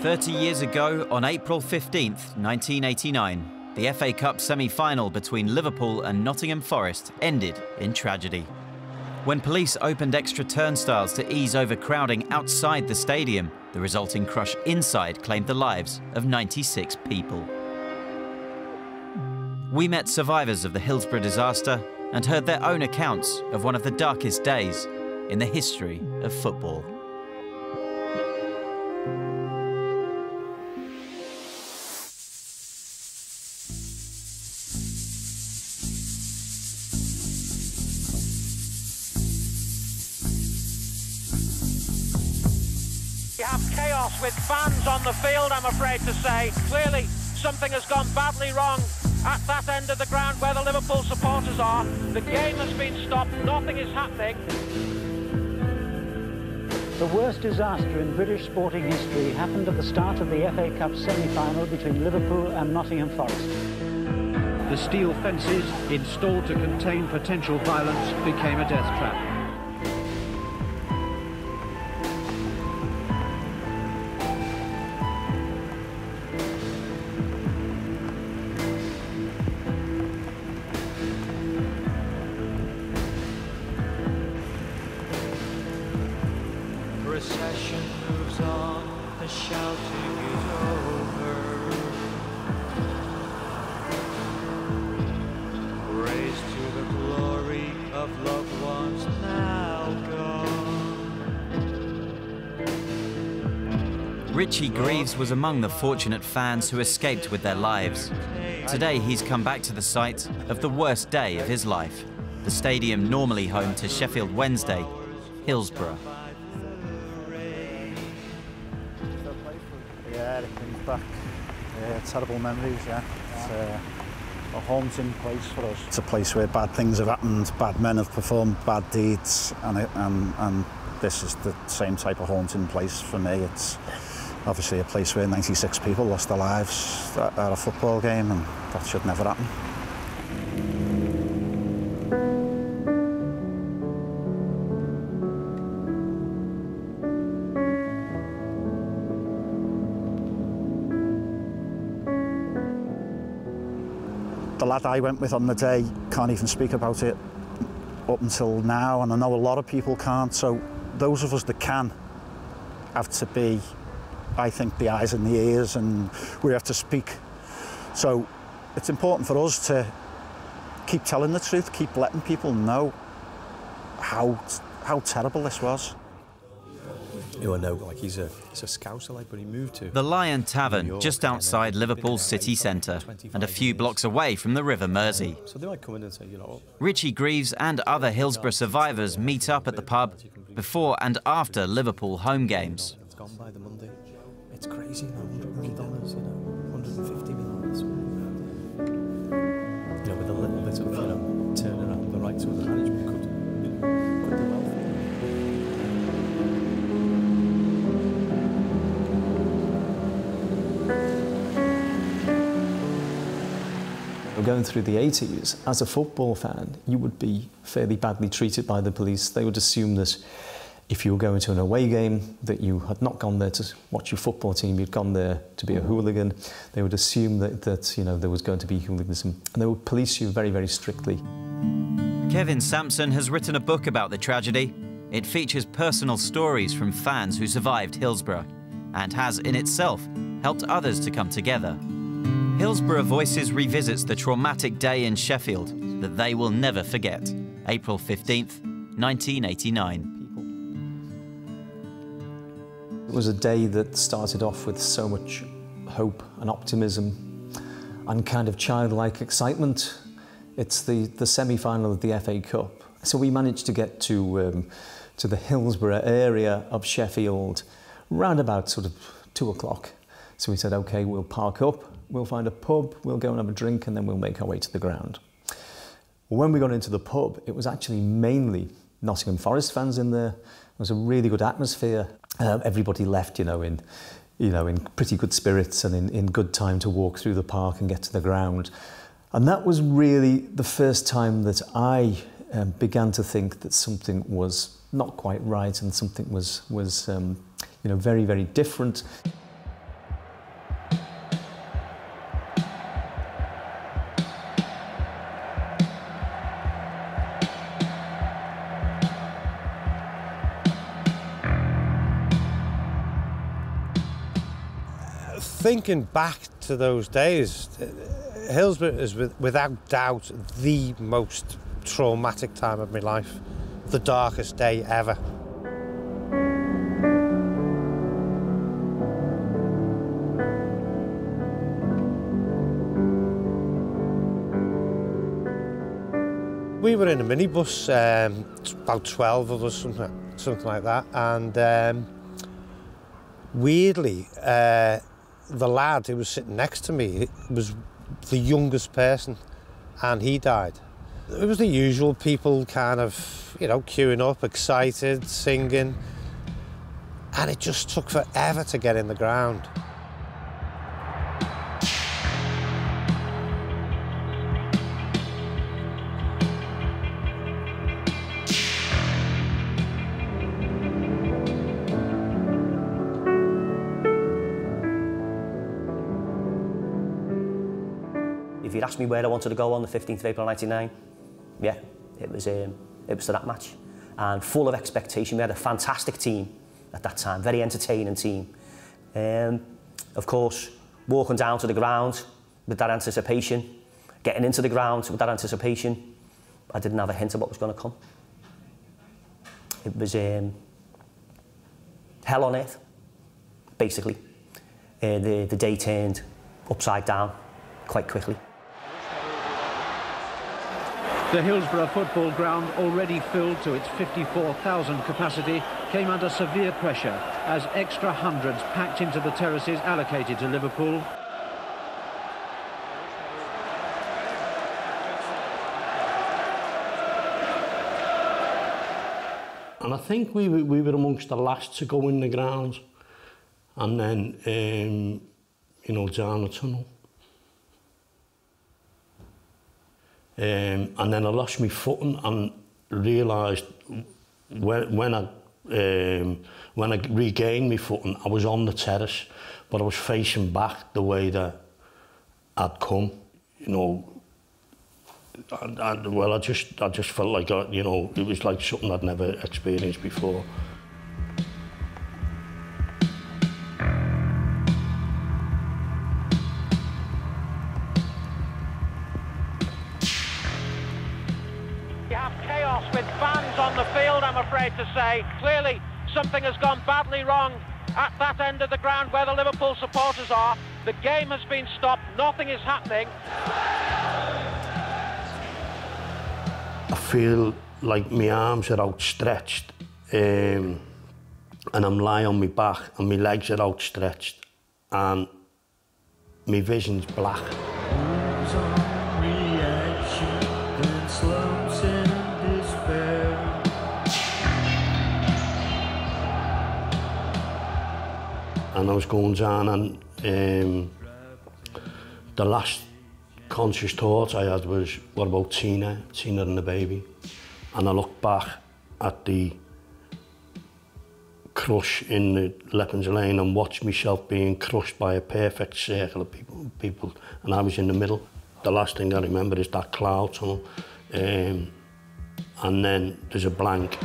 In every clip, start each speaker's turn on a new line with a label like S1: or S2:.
S1: 30 years ago, on April 15th, 1989, the FA Cup semi-final between Liverpool and Nottingham Forest ended in tragedy. When police opened extra turnstiles to ease overcrowding outside the stadium, the resulting crush inside claimed the lives of 96 people. We met survivors of the Hillsborough disaster and heard their own accounts of one of the darkest days in the history of football.
S2: You have chaos with fans on the field, I'm afraid to say. Clearly, something has gone badly wrong at that end of the ground where the Liverpool supporters are. The game has been stopped, nothing is happening.
S3: The worst disaster in British sporting history happened at the start of the FA Cup semi-final between Liverpool and Nottingham Forest.
S4: The steel fences installed to contain potential violence became a death trap.
S5: Procession moves on, the shouting is over. Praise to the glory of loved ones now gone.
S1: Richie Greaves was among the fortunate fans who escaped with their lives. Today he's come back to the site of the worst day of his life, the stadium normally home to Sheffield Wednesday, Hillsborough.
S6: Yeah, it brings back terrible memories, yeah. It's a haunting place for us. It's a place where bad things have happened, bad men have performed bad deeds, and this is the same type of haunting place for me. It's obviously a place where 96 people lost their lives at a football game, and that should never happen. The lad I went with on the day can't even speak about it up until now, and I know a lot of people can't, so those of us that can have to be, I think, the eyes and the ears, and we have to speak. So it's important for us to keep telling the truth, keep letting people know how terrible this was.
S7: You know, like he's a scouser, like, but he moved to
S1: The Lion Tavern, just outside Liverpool's city centre, and a few blocks away from the River Mersey.
S7: So they might come in and say, you know,
S1: Richie Greaves and other Hillsborough survivors meet up at the pub before and after Liverpool home games.
S7: It's gone by the Monday. It's crazy, you know, $100 million, you know, $150 million. You know, with a little bit of, you know, turn around the right, so the management could do well for it. Going through the 80s, as a football fan, you would be fairly badly treated by the police. They would assume that if you were going to an away game, that you had not gone there to watch your football team, you'd gone there to be a hooligan. They would assume that you know, there was going to be hooliganism, and they would police you very, very strictly.
S1: Kevin SAMPSON has written a book about the tragedy. It features personal stories from fans who survived Hillsborough and has in itself helped others to come together. Hillsborough Voices revisits the traumatic day in Sheffield that they will never forget, April 15th, 1989.
S7: It was a day that started off with so much hope and optimism and kind of childlike excitement. It's the semi-final of the FA Cup. So we managed to get to the Hillsborough area of Sheffield round about sort of 2 o'clock. So we said, OK, we'll park up. We'll find a pub, we'll go and have a drink, and then we'll make our way to the ground. When we got into the pub, it was actually mainly Nottingham Forest fans in there. It was a really good atmosphere. Everybody left, in pretty good spirits and in good time to walk through the park and get to the ground. And that was really the first time that I began to think that something was not quite right and something was you know, very, very different.
S8: Thinking back to those days, Hillsborough is without doubt the most traumatic time of my life, the darkest day ever. We were in a minibus, about 12 of us, something like that, and weirdly, the lad who was sitting next to me was the youngest person, and he died. It was the usual people kind of, you know, queuing up, excited, singing, and it just took forever to get in the ground.
S9: If you'd asked me where I wanted to go on the 15th of April 99, yeah, it was to that match. And full of expectation. We had a fantastic team at that time, very entertaining team. Of course, walking down to the ground with that anticipation, getting into the ground with that anticipation, I didn't have a hint of what was going to come. It was hell on earth, basically. The day turned upside down quite quickly.
S4: The Hillsborough football ground, already filled to its 54,000 capacity, came under severe pressure as extra hundreds packed into the terraces allocated to Liverpool.
S10: And I think we were amongst the last to go in the ground, and then, you know, down the tunnel. And then I lost my footing and realised when I regained my footing, I was on the terrace, but I was facing back the way that I'd come. You know, I just felt like you know, it was like something I'd never experienced before.
S2: With fans on the field, I'm afraid to say. Clearly, something has gone badly wrong at that end of the ground where the Liverpool supporters are. The game has been stopped, nothing is happening.
S10: I feel like my arms are outstretched, and I'm lying on my back, and my legs are outstretched, and my vision's black. And I was going down, and the last conscious thought I had was, what about Tina and the baby? And I looked back at the crush in the Leppings Lane and watched myself being crushed by a perfect circle of people, and I was in the middle. The last thing I remember is that cloud tunnel, and then there's a blank.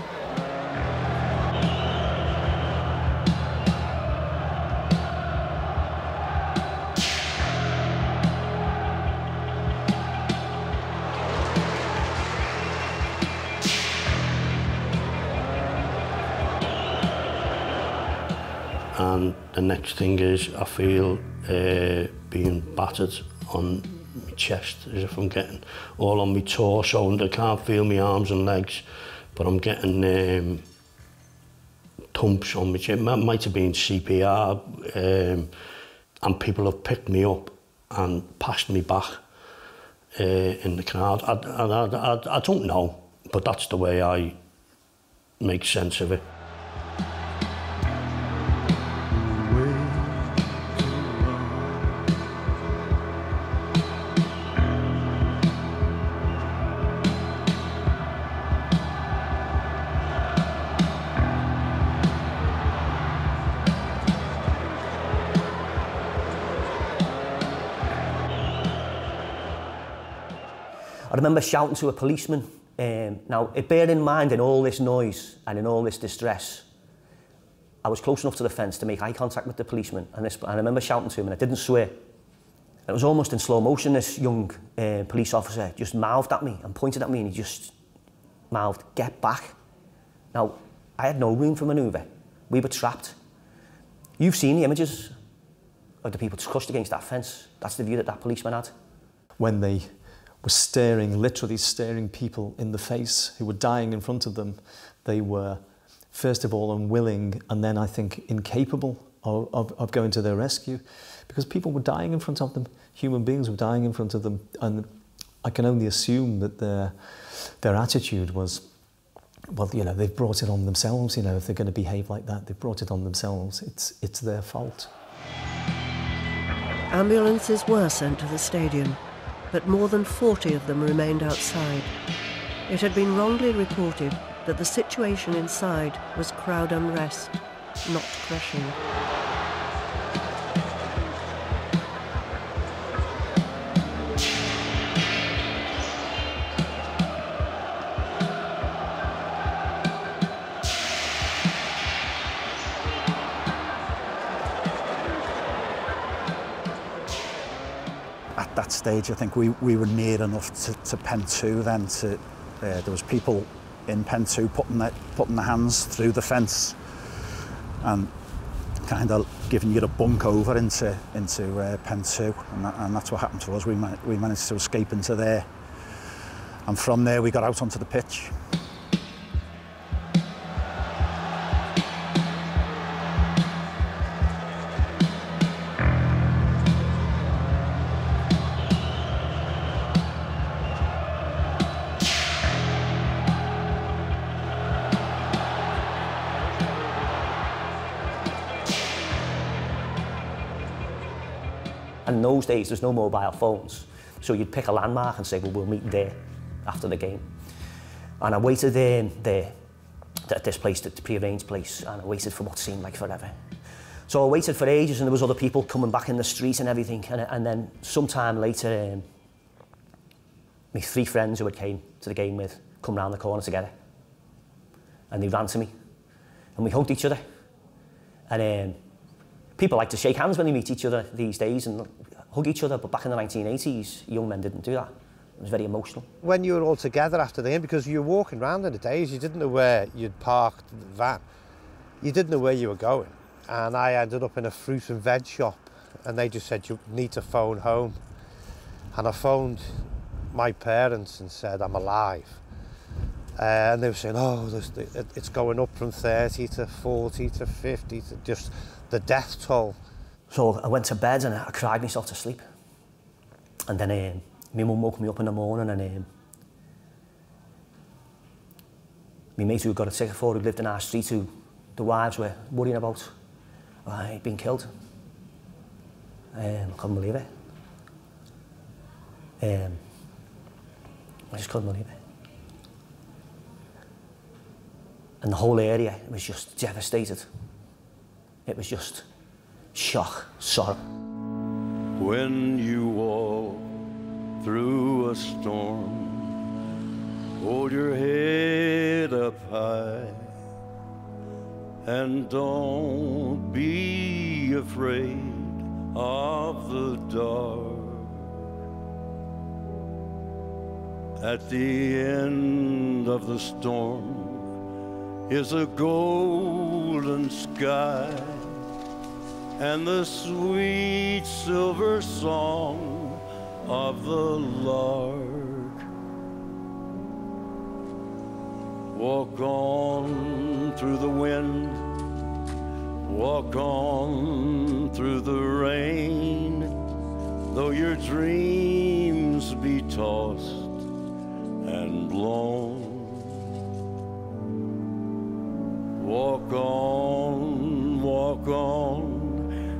S10: And the next thing is I feel being battered on my chest, as if I'm getting all on my torso, and I can't feel my arms and legs, but I'm getting thumps on my chest. It might have been CPR, and people have picked me up and passed me back in the crowd. I don't know, but that's the way I make sense of it.
S9: I remember shouting to a policeman. Now, bear in mind, in all this noise and in all this distress, I was close enough to the fence to make eye contact with the policeman, and I remember shouting to him, and I didn't swear. It was almost in slow motion. This young police officer just mouthed at me and pointed at me, and he just mouthed, "Get back." Now, I had no room for manoeuvre. We were trapped. You've seen the images of the people crushed against that fence. That's the view that that policeman had.
S7: When they were staring, literally staring people in the face who were dying in front of them, they were, first of all, unwilling, and then I think incapable of going to their rescue, because people were dying in front of them. Human beings were dying in front of them, and I can only assume that their attitude was, well, you know, they've brought it on themselves. You know, if they're going to behave like that, they've brought it on themselves. It's their fault.
S11: Ambulances were sent to the stadium, but more than 40 of them remained outside. It had been wrongly reported that the situation inside was crowd unrest, not crushing.
S6: At that stage, I think we were near enough to Pen 2 then. There was people in Pen 2 putting their hands through the fence and kind of giving you a bunk over into Pen 2, and that's what happened to us. We managed to escape into there, and from there we got out onto the pitch.
S9: And in those days, there's no mobile phones. So you'd pick a landmark and say, well, we'll meet there after the game. And I waited there at this place, the pre-arranged place, and I waited for what seemed like forever. So I waited for ages, and there was other people coming back in the street and everything. And then sometime later, my 3 friends who had came to the game with come round the corner together. And they ran to me, and we hugged each other. And people like to shake hands when they meet each other these days and hug each other, but back in the 1980s, young men didn't do that. It was very emotional.
S8: When you were all together after the game, because you were walking around in the days, you didn't know where you'd parked the van. You didn't know where you were going. And I ended up in a fruit and veg shop, and they just said, you need to phone home. And I phoned my parents and said, I'm alive. And they were saying, oh, it's going up from 30 to 40 to 50, to just the death toll.
S9: So I went to bed and I cried myself to sleep. And then my mum woke me up in the morning, and my mate who got a ticket for, who lived in our street, who the wives were worrying about, he'd been killed. I couldn't believe it. I just couldn't believe it. And the whole area was just devastated. It was just shock, sorrow.
S12: When you walk through a storm, hold your head up high and don't be afraid of the dark. At the end of the storm is a golden sky and the sweet silver song of the lark. Walk on through the wind, walk on through the rain, though your dreams be tossed and blown. Walk on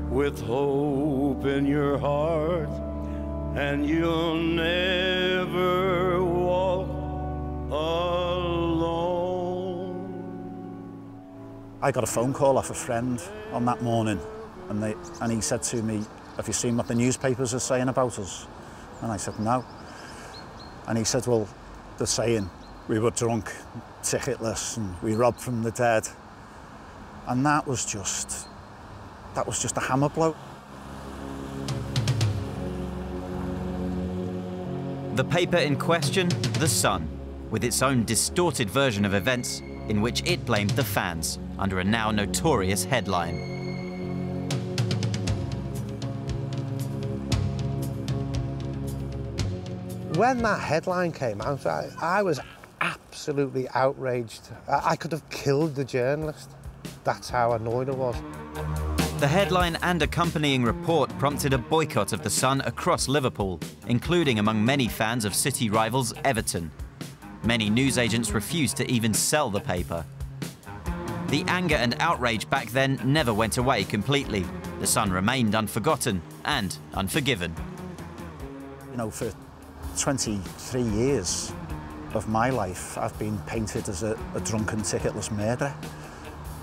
S12: with hope in your heart, and you'll never walk alone.
S6: I got a phone call off a friend on that morning, and he said to me, have you seen what the newspapers are saying about us? And I said, no. And he said, well, they're saying we were drunk, ticketless, and we robbed from the dead. And that was just a hammer blow.
S1: The paper in question, The Sun, with its own distorted version of events in which it blamed the fans under a now notorious headline.
S8: When that headline came out, I was absolutely outraged. I could have killed the journalist. That's how annoyed I was.
S1: The headline and accompanying report prompted a boycott of The Sun across Liverpool, including among many fans of city rivals Everton. Many newsagents refused to even sell the paper. The anger and outrage back then never went away completely. The Sun remained unforgotten and unforgiven.
S6: You know, for 23 years of my life, I've been painted as a drunken, ticketless murderer.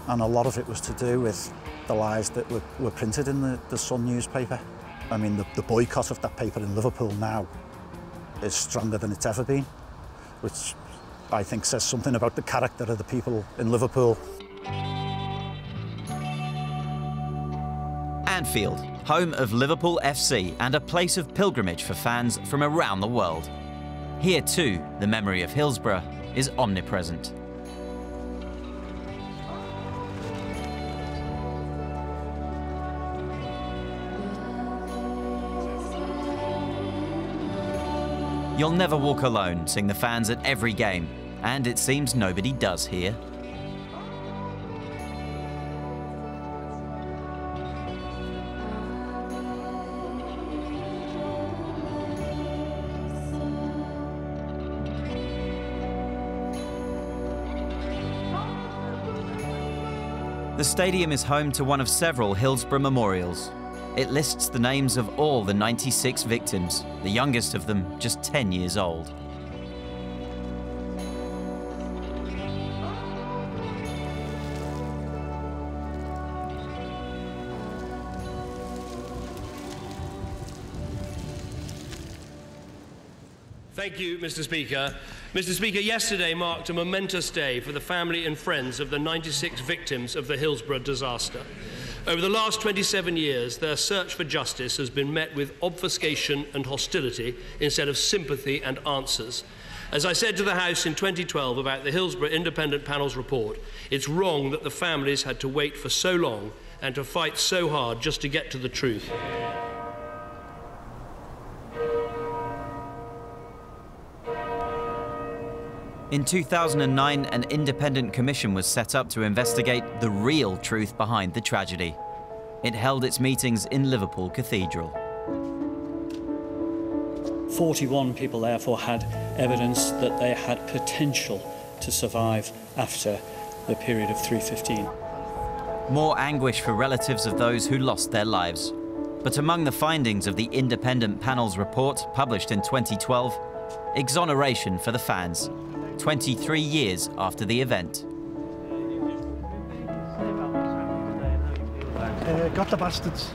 S6: And a lot of it was to do with the lies that were printed in the Sun newspaper. I mean, the boycott of that paper in Liverpool now is stronger than it's ever been, which I think says something about the character of the people in Liverpool.
S1: Anfield, home of Liverpool FC and a place of pilgrimage for fans from around the world. Here too, the memory of Hillsborough is omnipresent. You'll never walk alone, sing the fans at every game, and it seems nobody does here. The stadium is home to one of several Hillsborough memorials. It lists the names of all the 96 victims, the youngest of them just 10 years old.
S13: Thank you, Mr. Speaker. Mr. Speaker, yesterday marked a momentous day for the family and friends of the 96 victims of the Hillsborough disaster. Over the last 27 years, their search for justice has been met with obfuscation and hostility instead of sympathy and answers. As I said to the House in 2012 about the Hillsborough Independent Panel's report, it's wrong that the families had to wait for so long and to fight so hard just to get to the truth.
S1: In 2009, an independent commission was set up to investigate the real truth behind the tragedy. It held its meetings in Liverpool Cathedral.
S14: 41 people therefore had evidence that they had potential to survive after the period of 315.
S1: More anguish for relatives of those who lost their lives. But among the findings of the independent panel's report, published in 2012, exoneration for the fans, 23 years after the event.
S15: Got the bastards.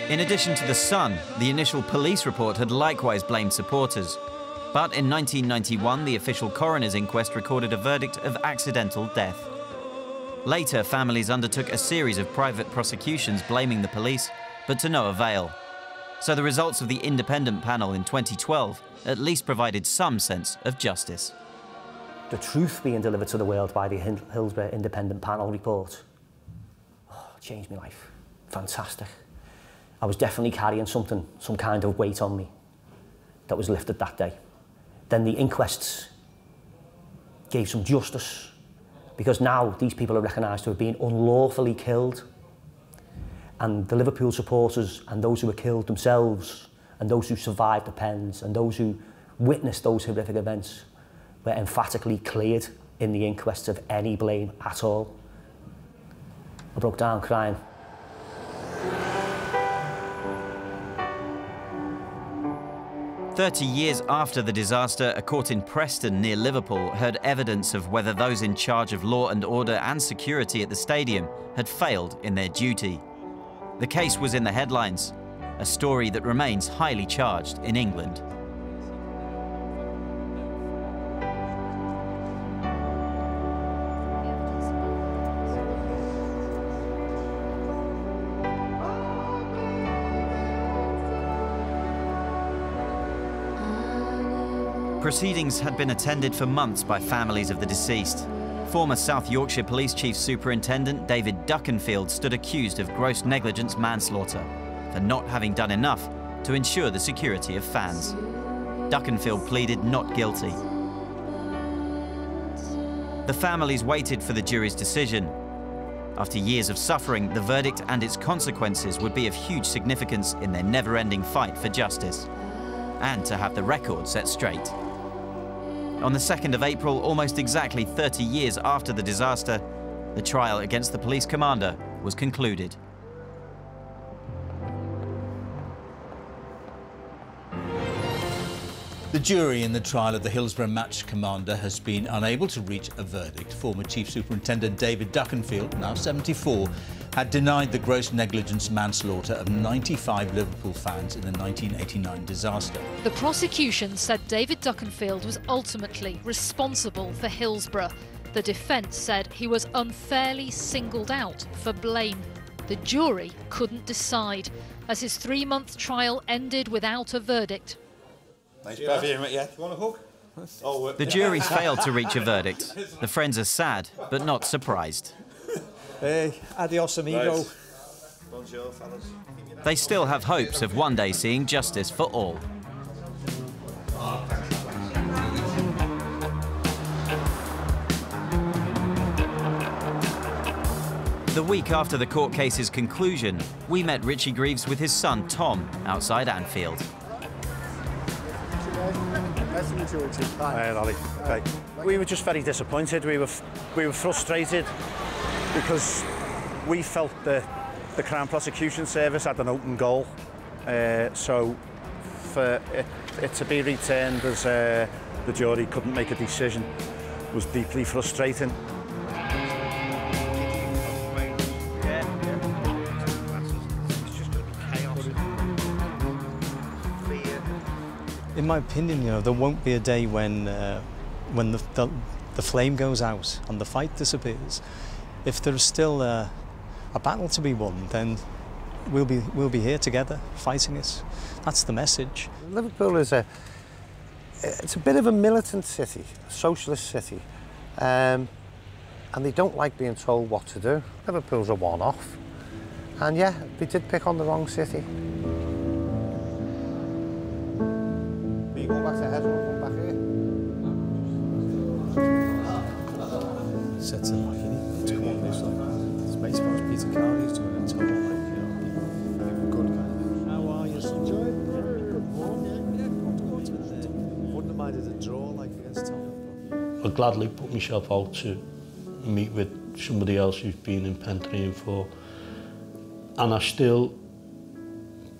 S1: In addition to The Sun, the initial police report had likewise blamed supporters. But in 1991, the official coroner's inquest recorded a verdict of accidental death. Later, families undertook a series of private prosecutions blaming the police, but to no avail. So the results of the independent panel in 2012 at least provided some sense of justice.
S9: The truth being delivered to the world by the Hillsborough Independent Panel report changed my life. Fantastic. I was definitely carrying some kind of weight on me that was lifted that day. Then the inquests gave some justice, because now these people are recognised to have been unlawfully killed. And the Liverpool supporters and those who were killed themselves and those who survived the pens and those who witnessed those horrific events were emphatically cleared in the inquests of any blame at all. I broke down crying.
S1: "30 years after the disaster, a court in Preston near Liverpool heard evidence of whether those in charge of law and order and security at the stadium had failed in their duty. The case was in the headlines, a story that remains highly charged in England. Proceedings had been attended for months by families of the deceased. Former South Yorkshire Police Chief Superintendent David Duckenfield stood accused of gross negligence manslaughter for not having done enough to ensure the security of fans. Duckenfield pleaded not guilty. The families waited for the jury's decision. After years of suffering, the verdict and its consequences would be of huge significance in their never-ending fight for justice and to have the record set straight. On the 2nd of April, almost exactly 30 years after the disaster, the trial against the police commander was concluded.
S15: The jury in the trial of the Hillsborough match commander has been unable to reach a verdict. Former Chief Superintendent David Duckenfield, now 74, had denied the gross negligence manslaughter of 95 Liverpool fans in the 1989 disaster.
S16: The prosecution said David Duckenfield was ultimately responsible for Hillsborough. The defence said he was unfairly singled out for blame. The jury couldn't decide, as his 3-month trial ended without a verdict.
S17: Nice perfume, yeah. You want a hug? Oh,
S1: the jury's failed to reach a verdict. The friends are sad, but not surprised.
S17: Hey, adios amigo. Bonjour, fellas.
S1: They still have hopes of one day seeing justice for all. The week after the court case's conclusion, we met Richie Greaves with his son Tom outside Anfield.
S6: Hi, Ollie. Okay. We were just very disappointed. We were frustrated because we felt that the Crown Prosecution Service had an open goal. So for it to be returned as the jury couldn't make a decision was deeply frustrating.
S7: In my opinion, you know, there won't be a day when the flame goes out and the fight disappears. If there's still a battle to be won, then we'll be here together fighting it. That's the message.
S8: Liverpool is it's a bit of a militant city, a socialist city, and they don't like being told what to do. Liverpool's a one-off, and yeah, they did pick on the wrong city. Going back to head or back here?
S7: Sets it like you need to one this like it's baseball's Peter Carney's doing a total like, you know, good guy. How are you, son? Good morning. Wouldn't have minded a draw like against Tottenham.
S10: I'd gladly put myself out to meet with somebody else who's been in pen 3 and 4. And I still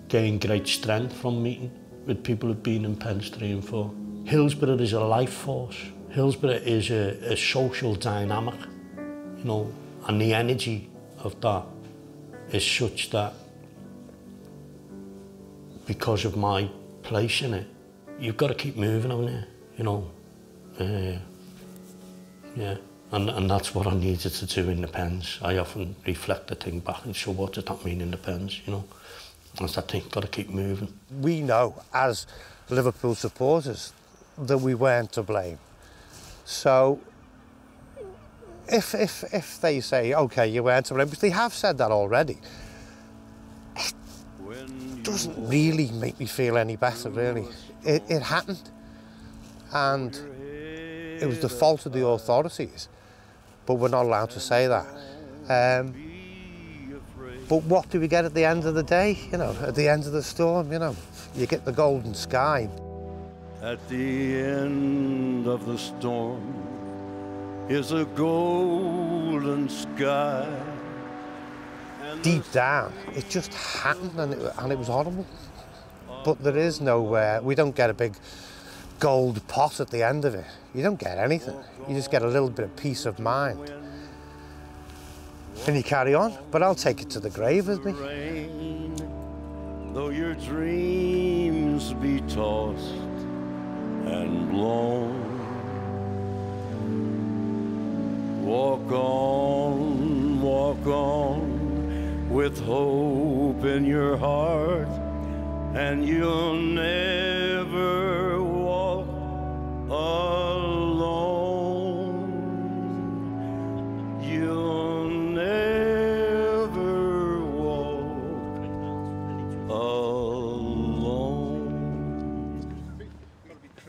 S10: gain great strength from meeting with people who've been in pens 3 and 4. Hillsborough is a life force. Hillsborough is a social dynamic, you know, and the energy of that is such that because of my place in it, you've got to keep moving on there, you know. Yeah, and that's what I needed to do in the pens. I often reflect the thing back and so what does that mean in the pens, you know. That's that thing, got to keep moving.
S8: We know, as Liverpool supporters, that we weren't to blame. So, if they say, OK, you weren't to blame, because they have said that already, it doesn't really make me feel any better, really. It happened, and it was the fault of the authorities, but we're not allowed to say that. But what do we get at the end of the day, you know, at the end of the storm, you know? You get the golden sky.
S12: At the end of the storm is a golden sky.
S8: Deep down, it just happened and it was horrible. But there is nowhere, we don't get a big gold pot at the end of it. You don't get anything. You just get a little bit of peace of mind. And you carry on, but I'll take it to the grave with me.
S12: Though your dreams be tossed and blown, walk on with hope in your heart, and you'll never walk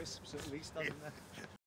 S17: crisps at least, hasn't there?